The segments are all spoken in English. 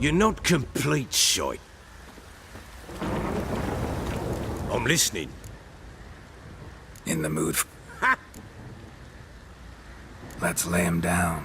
You're not complete shite. I'm listening. In the mood Let's lay him down.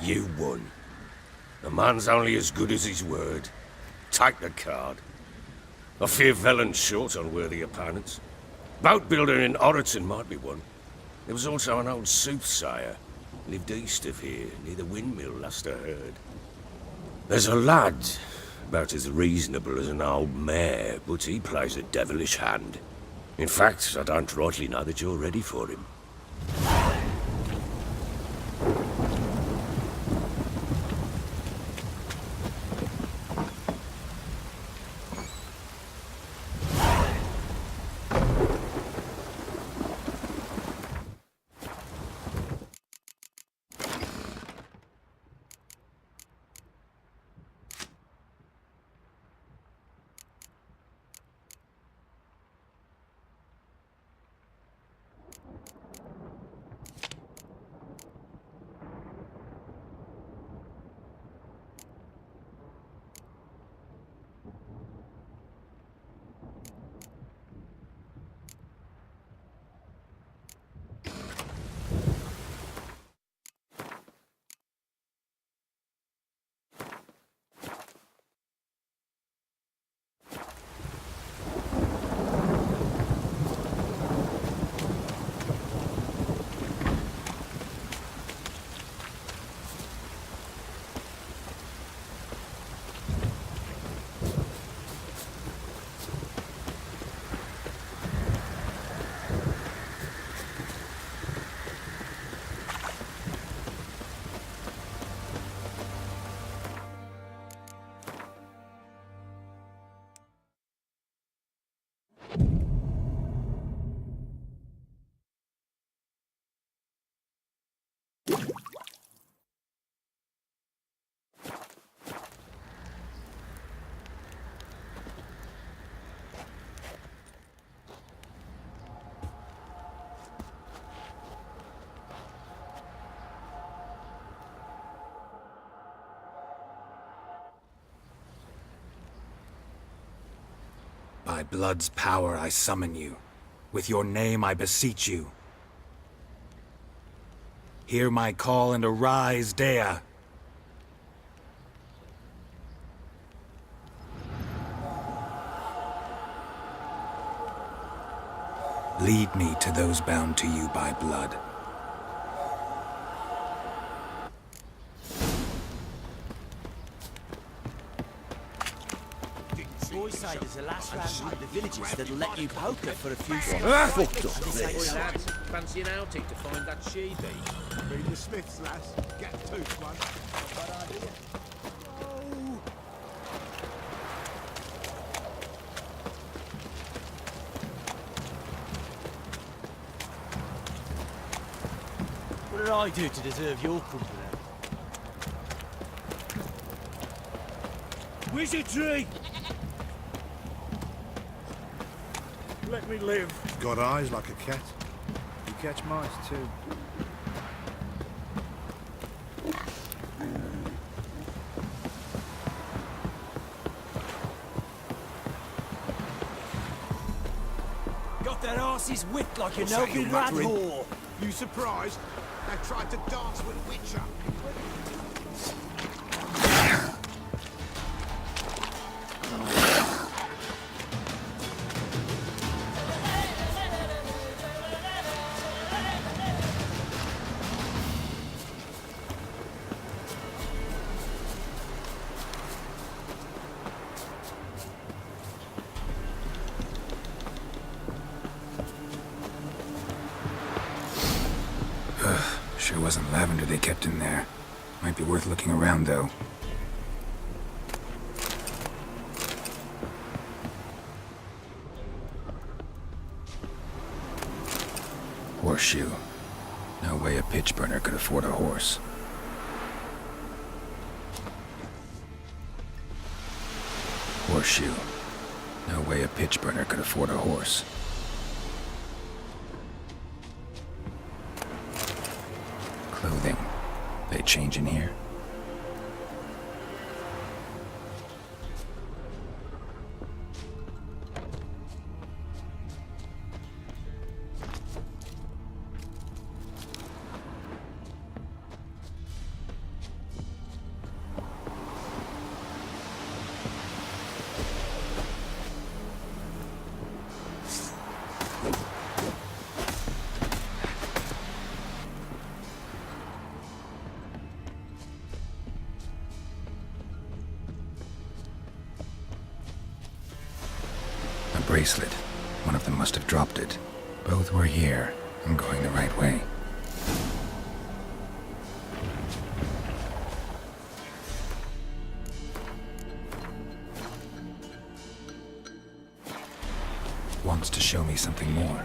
You won. A man's only as good as his word. Take the card. I fear Velen's short on worthy opponents. Boat builder in Oroton might be one. There was also an old soothsayer. Lived east of here, near the windmill, last I heard. There's a lad, about as reasonable as an old mare, but he plays a devilish hand. In fact, I don't rightly know that you're ready for him. By blood's power I summon you. With your name I beseech you. Hear my call and arise, Dea. Lead me to those bound to you by blood. Boys say there's a last round in the villages that'll let you poker for a few Fucked up They say this. so. Fancy an outing to find that she-bee? Read the Smiths, lass. Get a tooth one. Bad idea. What did I do to deserve your company? Wizardry! Let me live. Got eyes like a cat. You catch mice too. Got their asses whipped like a What's that no-good you're rat muttering? whore. You surprised? They tried to dance with Witcher. Sure wasn't lavender they kept in there. Might be worth looking around, though. Horseshoe. No way a pitch burner could afford a horse. Horseshoe. No way a pitch burner could afford a horse. Clothing. They change in here? bracelet. One of them must have dropped it. Both were here. I'm going the right way. Wants to show me something more.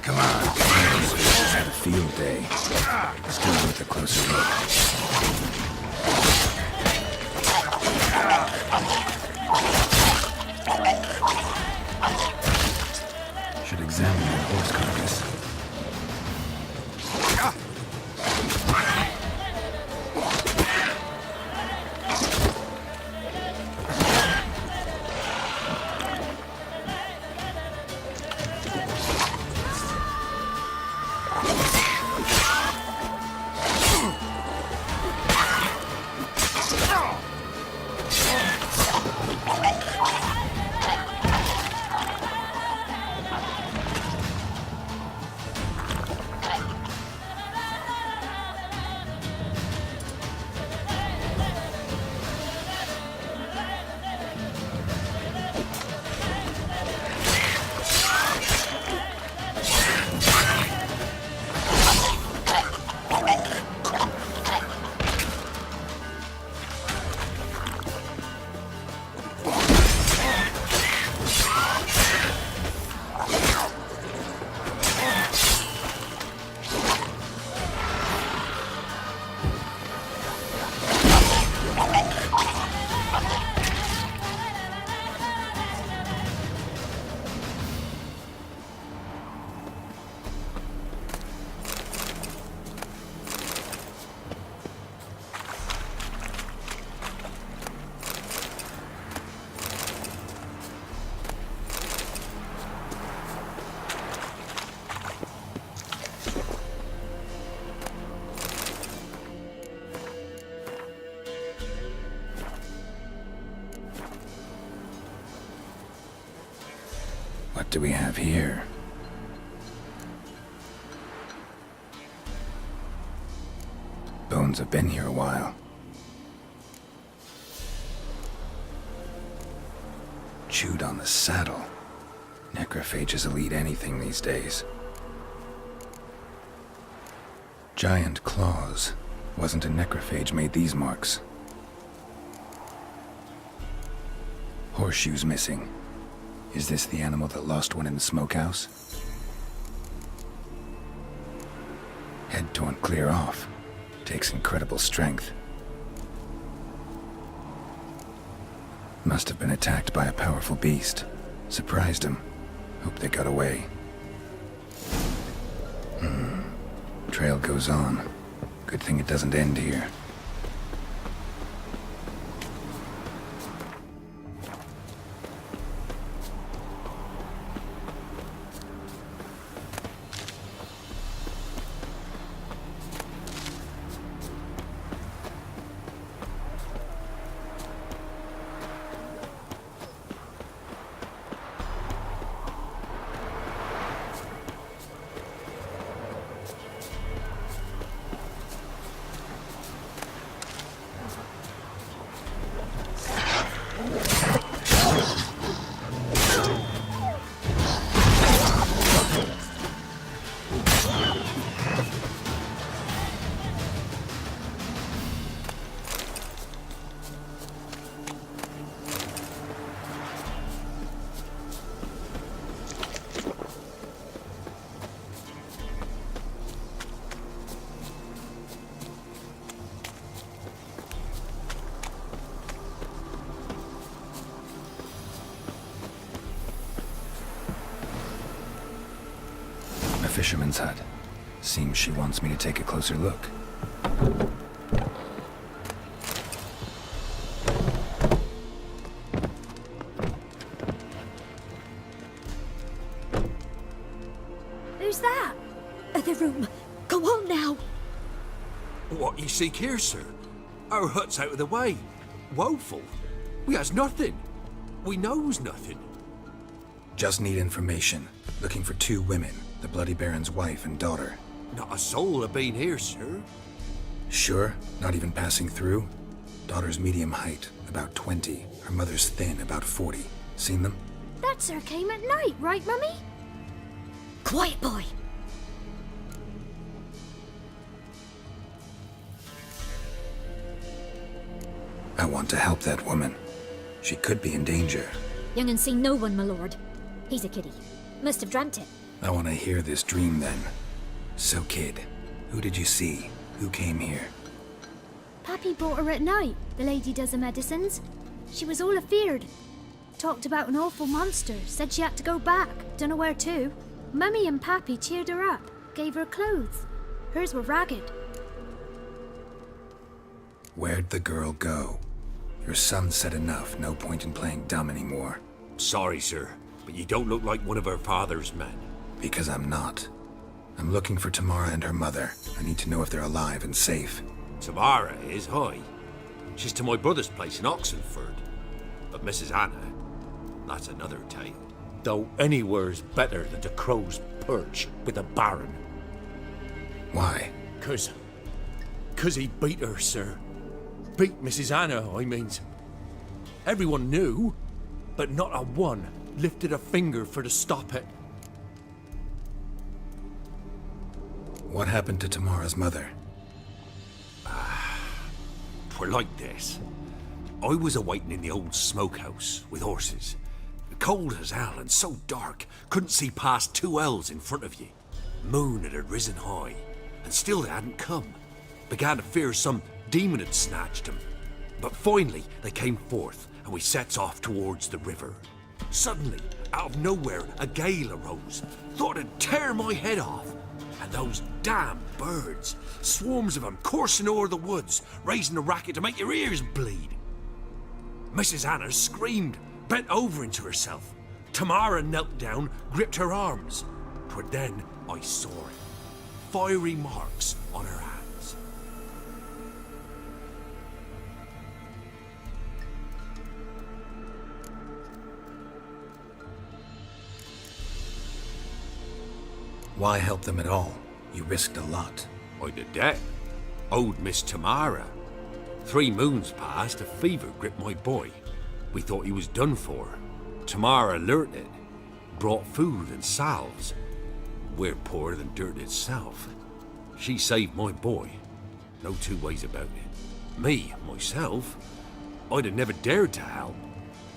Come on. This had a field day. Still worth a closer look. Should examine that horse carcass. What do we have here? Bones have been here a while. Chewed on the saddle. Necrophages will eat anything these days. Giant claws. Wasn't a necrophage made these marks. Horseshoes missing. Is this the animal that lost one in the smokehouse? Head torn clear off. Takes incredible strength. Must have been attacked by a powerful beast. Surprised him. Hope they got away. Trail goes on. Good thing it doesn't end here. fisherman's hut. Seems she wants me to take a closer look. Who's that? Other room. Go on now. What you seek here, sir? Our hut's out of the way. Woeful. We has nothing. We knows nothing. Just need information. Looking for 2 women, the Bloody Baron's wife and daughter. Not a soul have been here, sir. Sure? Not even passing through? Daughter's medium height, about 20. Her mother's thin, about 40. Seen them? That sir came at night, right, Mummy? Quiet, boy. I want to help that woman. She could be in danger. Young and seen no one, my lord. He's a kiddie. Must have dreamt it. I want to hear this dream then. So, kid, who did you see? Who came here? Pappy brought her at night. The lady does the medicines. She was all afeared. Talked about an awful monster. Said she had to go back. Dunno where to. Mummy and Pappy cheered her up. Gave her clothes. Hers were ragged. Where'd the girl go? Your son said enough. No point in playing dumb anymore. Sorry, sir, but you don't look like one of her father's men. Because I'm not. I'm looking for Tamara and her mother. I need to know if they're alive and safe. Tamara is, hi. She's to my brother's place in Oxenford. But Mrs. Anna, that's another tale. Though anywhere's better than the Crow's Perch with a baron. Why? Cause he beat her, sir. Beat Mrs. Anna, I means. Everyone knew, but not a one lifted a finger for to stop it. What happened to Tamara's mother? Twere like this. I was awaiting in the old smokehouse with horses. Cold as hell and so dark, couldn't see past 2 ells in front of you. Moon had risen high, and still they hadn't come. Began to fear some demon had snatched them. But finally they came forth, and we sets off towards the river. Suddenly, out of nowhere, a gale arose. Thought it'd tear my head off. And those damn birds, swarms of them coursing o'er the woods, raising a racket to make your ears bleed. Mrs. Anna screamed, bent over into herself. Tamara knelt down, gripped her arms. 'Twere then I saw it. Fiery marks on her hands. Why help them at all? You risked a lot. I'd a debt. Owed Miss Tamara. 3 moons passed, a fever gripped my boy. We thought he was done for. Tamara learnt it. Brought food and salves. We're poorer than dirt itself. She saved my boy. No 2 ways about it. Me, myself, I'd have never dared to help.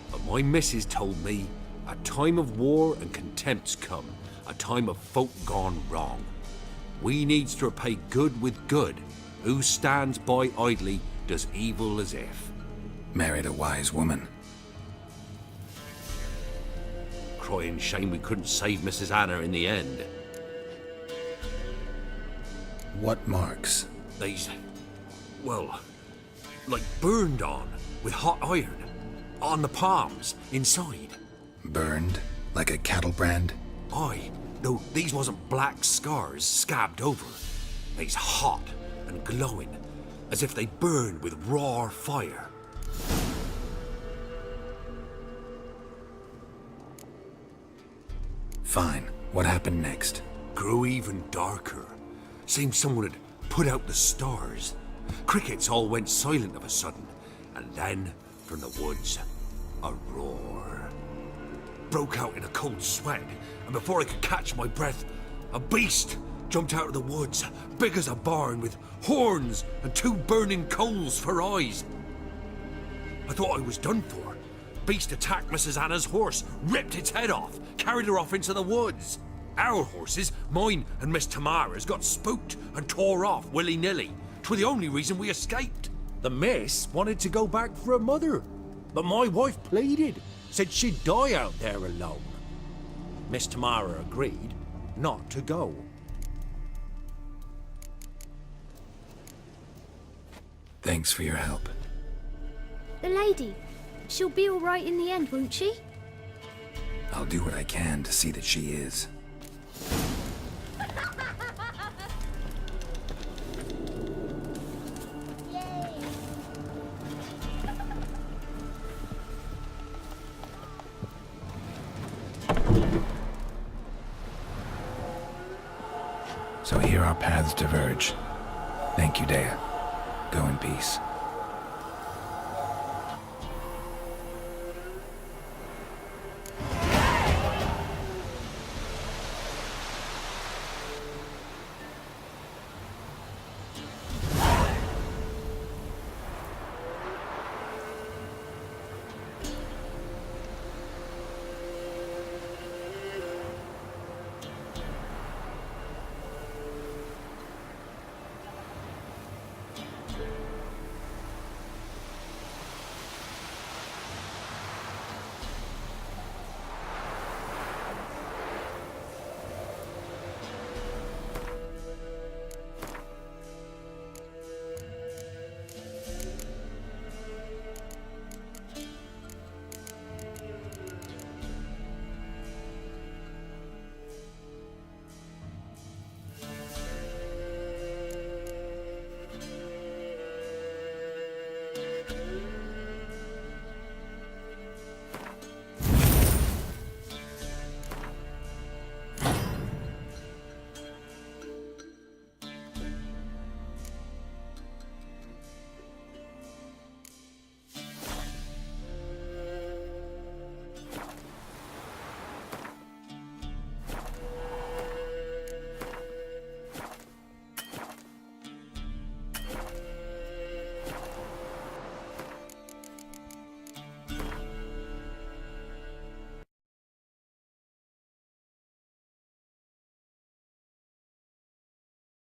But my missus told me a time of war and contempt's come. A time of folk gone wrong. We needs to repay good with good. Who stands by idly does evil as if. Married a wise woman. Crying shame we couldn't save Mrs. Anna in the end. What marks? They's, well, like burned on with hot iron. On the palms, inside. Burned? Like a cattle brand? Aye, though these wasn't black scars scabbed over. They's hot and glowing, as if they burned with raw fire. Fine. What happened next? Grew even darker. Seemed someone had put out the stars. Crickets all went silent of a sudden, and then, from the woods, a roar. Broke out in a cold sweat, and before I could catch my breath, a beast jumped out of the woods, big as a barn, with horns and 2 burning coals for eyes. I thought I was done for. Beast attacked Mrs. Anna's horse, ripped its head off, carried her off into the woods. Our horses, mine and Miss Tamara's, got spooked and tore off willy-nilly. 'Twere the only reason we escaped. The miss wanted to go back for her mother, but my wife pleaded, said she'd die out there alone. Miss Tamara agreed not to go. Thanks for your help. The lady, she'll be all right in the end, won't she? I'll do what I can to see that she is. So here our paths diverge. Thank you, Dea. Go in peace.